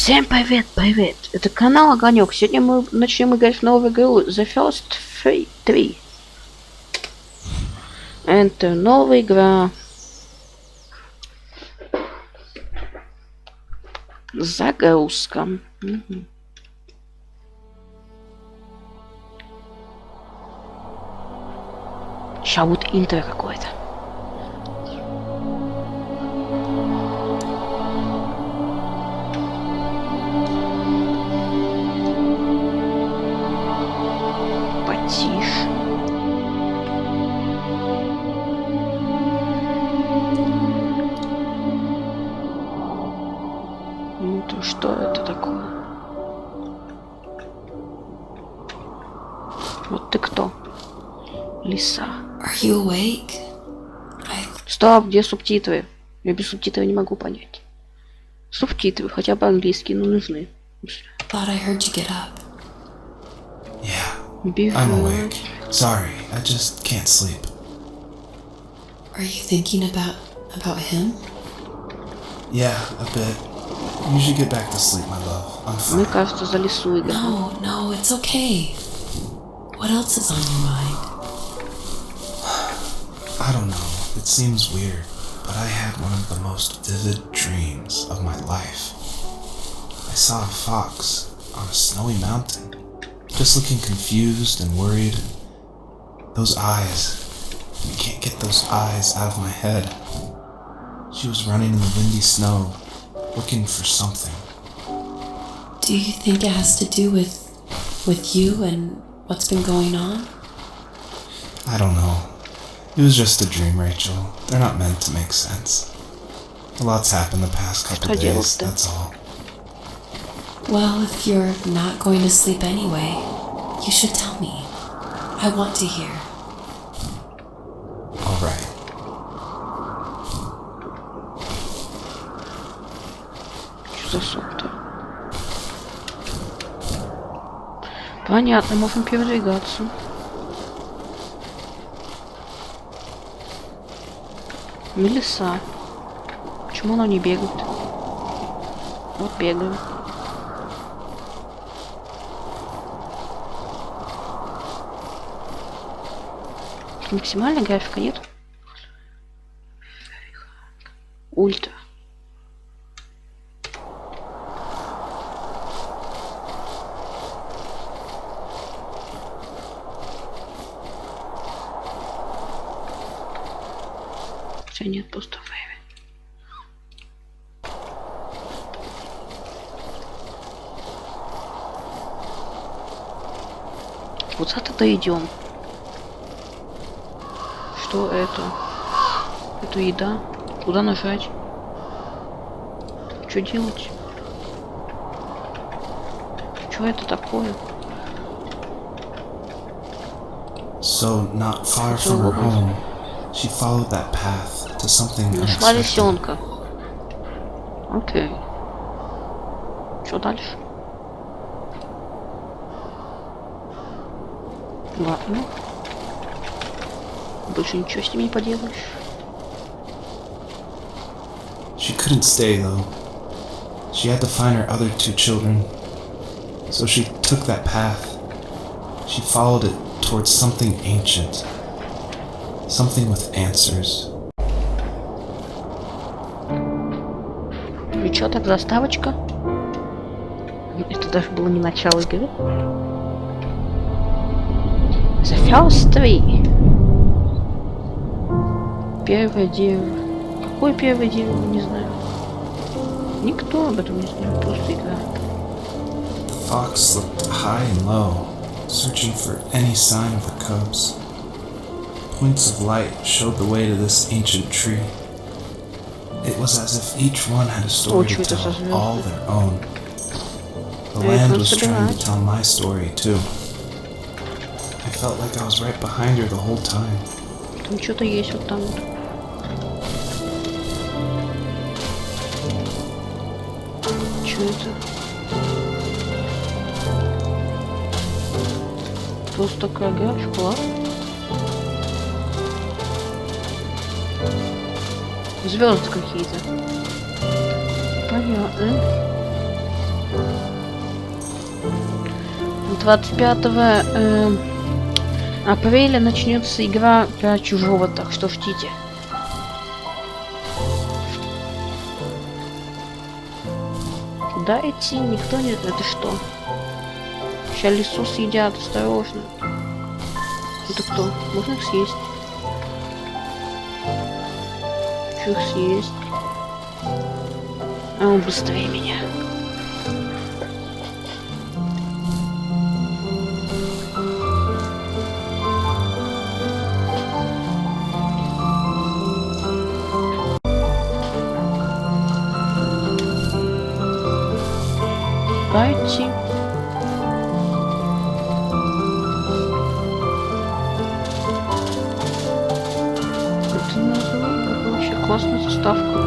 Всем привет, привет! Это канал Огонек. Сегодня мы начнем играть в новую игру The First 3. Это новая игра. Загрузка. Сейчас будет интро какое-то. Потише. Ну то что это такое? Вот ты кто? Лиса. Стоп, где субтитры? Я без субтитров не могу понять. Субтитры, хотя бы английские, но нужны. I'm awake. Sorry, I just can't sleep. Are you thinking about him? Yeah, a bit. You should get back to sleep, my love. I'm Мне fine. кажется, за лису играю. No, it's okay. What else is on your mind? I don't know. It seems weird, but I had one of the most vivid dreams of my life. I saw a fox on a snowy mountain, just looking confused and worried. Those eyes. I can't get those eyes out of my head. She was running in the windy snow, looking for something. Do you think it has to do with you and what's been going on? I don't know. It was just a dream, Rachel. They're not meant to make sense. A lot's happened the past couple days, that's all. Well, if you're not going to sleep anyway, you should tell me. I want to hear. All right. Что за сок-то? Понятно, можем передвигаться. Лиса. Почему она не бегает? Вот бегаю. Максимальная графика нет? Ультра. Хотя нет, просто время. Куда-то идем. Что это? Это еда. Куда нажать? Что делать? Что это такое? So, not far from her home, she followed that path to something Нашла unexpected. лисенка. Окей. Что дальше? Ладно. Больше ничего с ним не поделаешь. She couldn't stay, though. She had to find her other two children. So she took that path. She followed it towards something ancient. Something with answers. И чё так заставочка? Это даже было не начало игры. The First 3. Первое дерево. Какое первое дерево? Не знаю. Никто об этом не знает, просто играет. The fox looked high and low, searching for any sign of her cubs. Points of light showed the way to this ancient tree. It was as if each one had a story to tell, all their own. The land was trying to tell my story, too. I felt like I was right behind her the whole time. Там что-то есть вот там вот. Что это? Просто такая графика, ладно? Звезды какие-то. Понятно. 25 апреля начнется игра про чужого, так что ждите. Куда идти? Никто не... Это что? Сейчас лесу съедят, осторожно. Это кто? Можно их съесть? Чё их съесть? А он быстрее меня. Пойти. Это называется вообще классная заставка.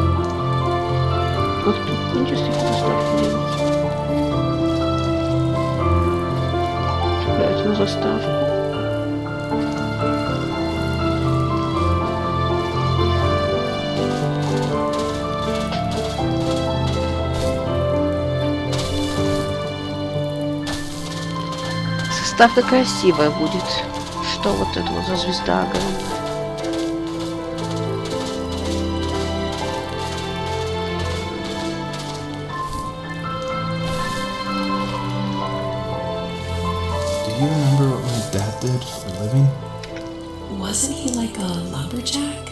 Ах ты, интересно, как заставку делать. Играть на заставку. Заставка красивая будет. Что вот это вот за звезда огромная? Do you remember what my dad did for a living? Wasn't he like a lumberjack?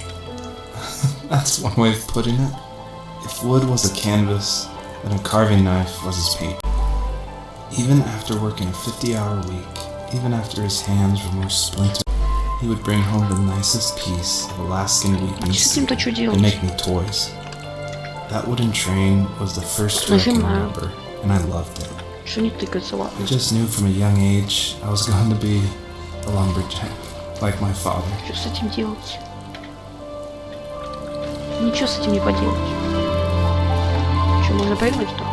That's one way of putting it. If wood was a canvas, then a carving knife was his paint. Even after working a 50-hour week, even after his hands were more splintered, he would bring home the nicest piece of Alaskan wheat and С этим-то что and делать? make me toys. That wooden train was the first toy I can remember, and I loved it. Что не тыкается, ладно. I just knew from a young age I was going to be a lumberjack, like my father. Что с этим делать? Ничего с этим не поделать. Что, можно прыгнуть только?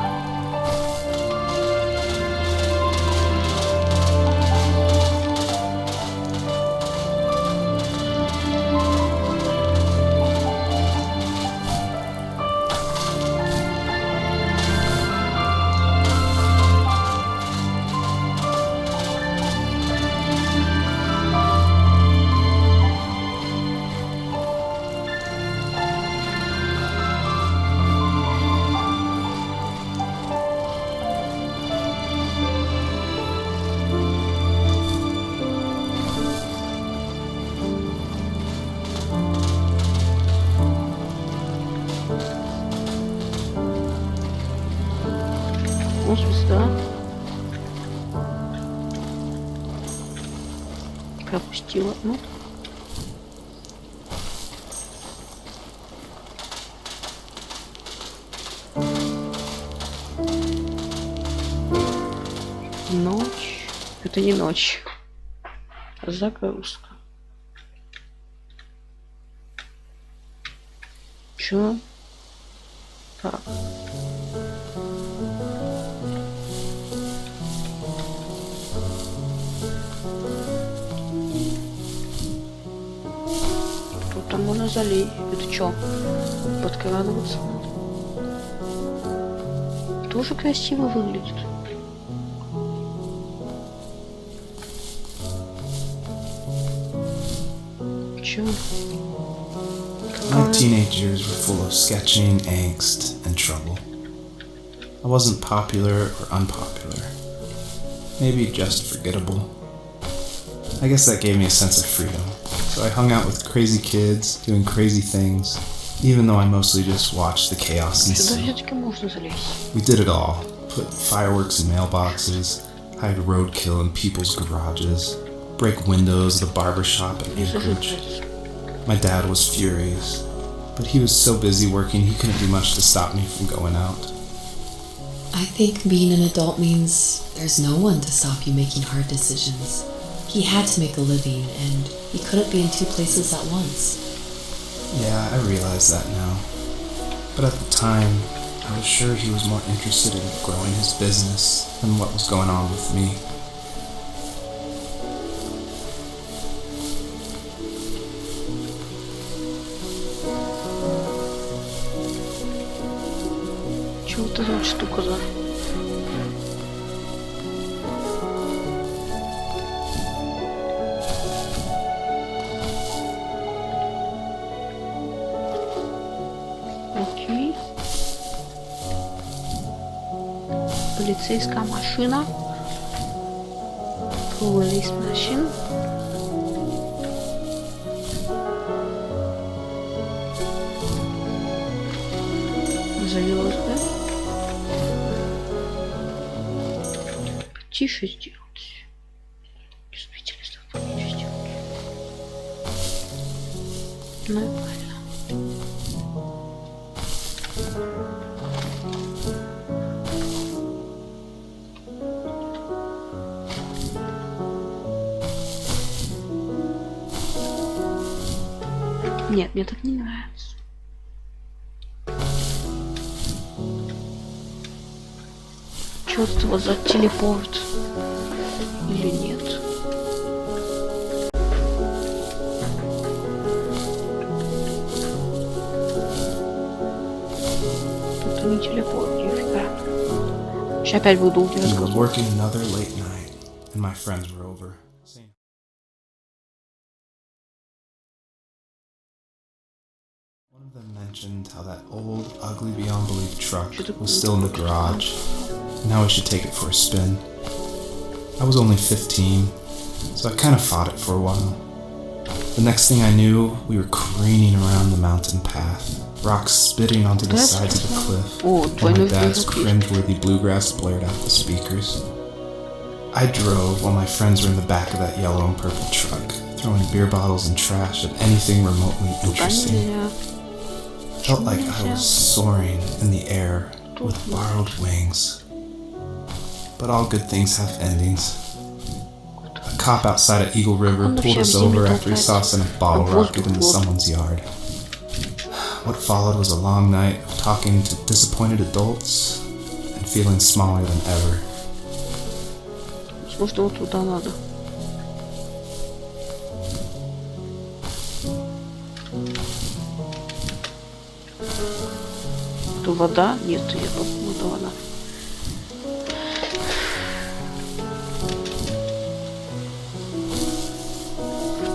О, звезда. Пропустила. Ну. Ночь. Это не ночь. Загрузка. Чё? Так. Тут там можно залить. Это чё? Подкрадываться надо. Тоже красиво выглядит. Чё? My teenage years were full of sketching, angst, and trouble. I wasn't popular or unpopular. Maybe just forgettable. I guess that gave me a sense of freedom. So I hung out with crazy kids, doing crazy things, even though I mostly just watched the chaos and Сюда see. все-таки можно залезть. We did it all. Put fireworks in mailboxes, hide roadkill in people's garages, break windows of the barber shop in Anchorage. My dad was furious, but he was so busy working he couldn't do much to stop me from going out. I think being an adult means there's no one to stop you making hard decisions. He had to make a living, and he couldn't be in two places at once. Yeah, I realize that now. But at the time, I was sure he was more interested in growing his business than what was going on with me. Чего вот эта вот штука за? Полицейская машина. Police machine. Завелась, да? Тише сделать. Чувствительность ничего сделать. Ну и правильно. Нет, мне так не нравится. Чувство за телепорт или нет? Это не телепорт, нифига. Сейчас опять буду долгий We were разговор. working another late night, and my friends were over. One of them mentioned how that old, ugly beyond belief truck was still in the garage, and how we should take it for a spin. I was only 15, so I kind of fought it for a while. The next thing I knew, we were careening around the mountain path, rocks spitting onto the sides of the cliff, while my dad's cringeworthy bluegrass blared out the speakers. I drove while my friends were in the back of that yellow and purple truck, throwing beer bottles and trash at anything remotely interesting. Felt like I was soaring in the air with borrowed wings. But all good things have endings. A cop outside at Eagle River pulled us over after he saw us in a bottle rocket in someone's yard. What followed was a long night of talking to disappointed adults and feeling smaller than ever. Может, вот туда надо. Это вода? Нет, я думаю, это вода.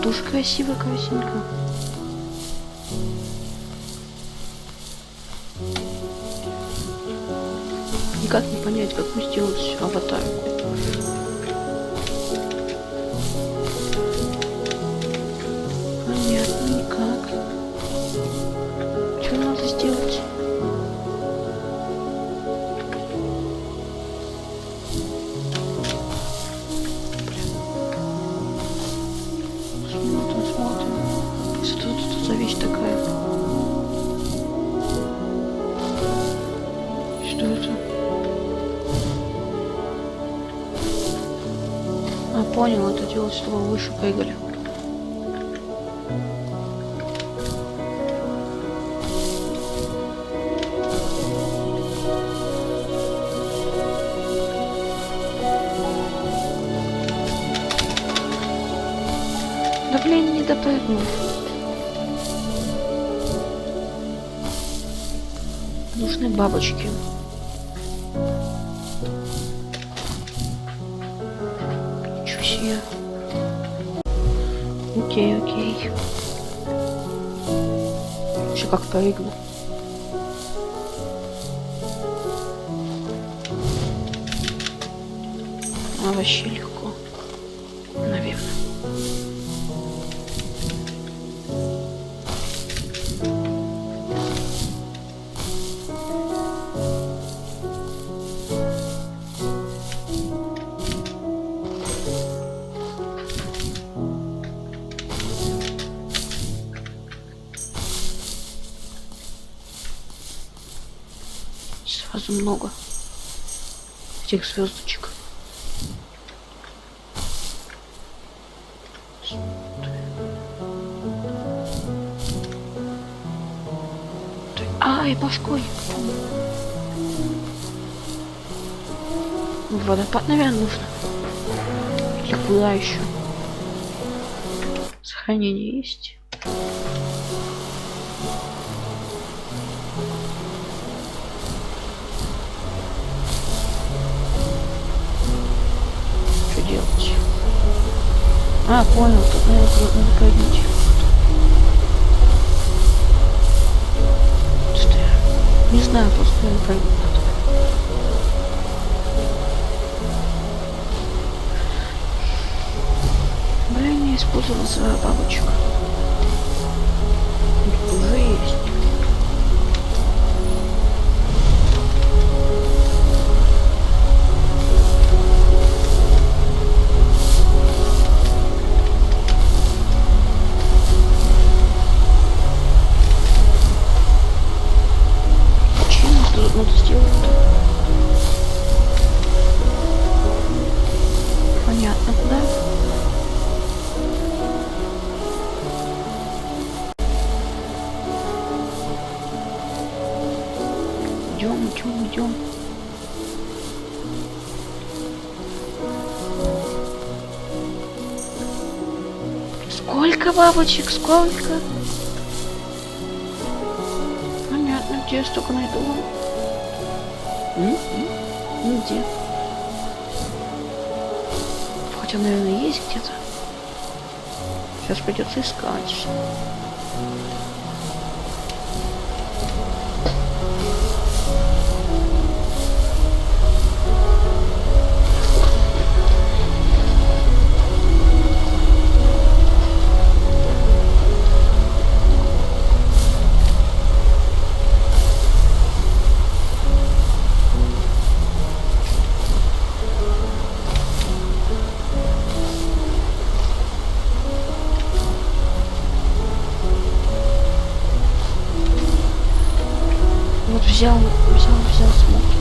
Тоже красиво, красивенько. Никак не понять, какую сделать аватарку. Понятно, никак. Что надо сделать? Смотрим. Что тут за вещь такая? Что это? А, понял, это делать, чтобы выше прыгали. Да блин, не допрыгнул. Нужны бабочки. Ничего себе. Окей, окей. Еще как прыгну. А вообще легко. Наверное. Сразу много этих звездочек. Ай, башкой. Водопад, наверное, нужно. Или куда еще? Сохранение есть. Что делать? А, понял, тут надо прыгнуть. Что я? Не знаю, просто надо прыгнуть надо. за бабочек. Тут уже есть. Надо сделать. Понятно, куда? Идем. Сколько бабочек? Сколько? Понятно, где я столько найду? Где? Хотя, наверное, есть где-то. Сейчас придется искать. Вот взял смоки.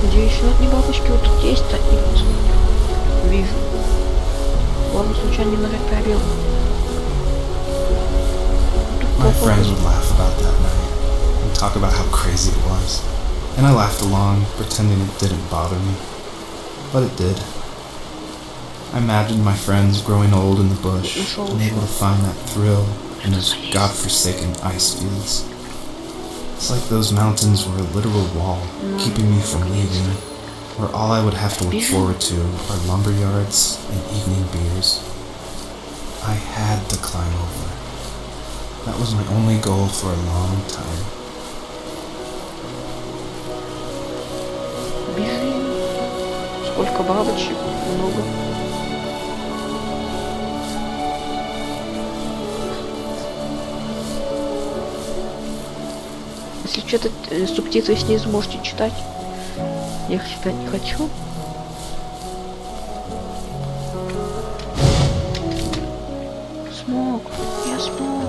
Где еще одни бабочки? Вот тут есть одни. Вот. Вижу. Ладно, случайно не напялил. My friends would laugh about that night and talk about how crazy it was. And I laughed along, pretending it didn't bother me. But it did. I imagined my friends growing old in the bush, unable to find that thrill in those godforsaken ice fields. It's like those mountains were a literal wall, keeping me from leaving, where all I would have to look forward to are lumber yards and evening beers. I had to climb over. That was my only goal for a long time. Бежим. Сколько бабочек? Много. Если что-то субтитры снизу можете читать. Я их читать не хочу. Смог. Я смог.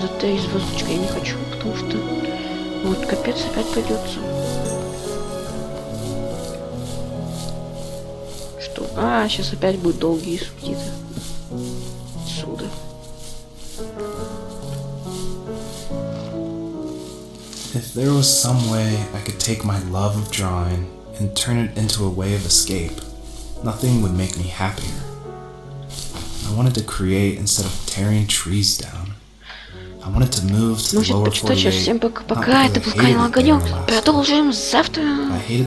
Зато и звездочка я не хочу, потому что вот капец опять придется. Что? А, сейчас опять будут долгие субтитры. Отсюда. If there was some way I could take my love of drawing and turn it into a way of escape, nothing would make me happier. I wanted to create instead of tearing trees down. I wanted to move to the lower 48. Всем пока. Это был канал Огонек. Продолжим завтра. I hated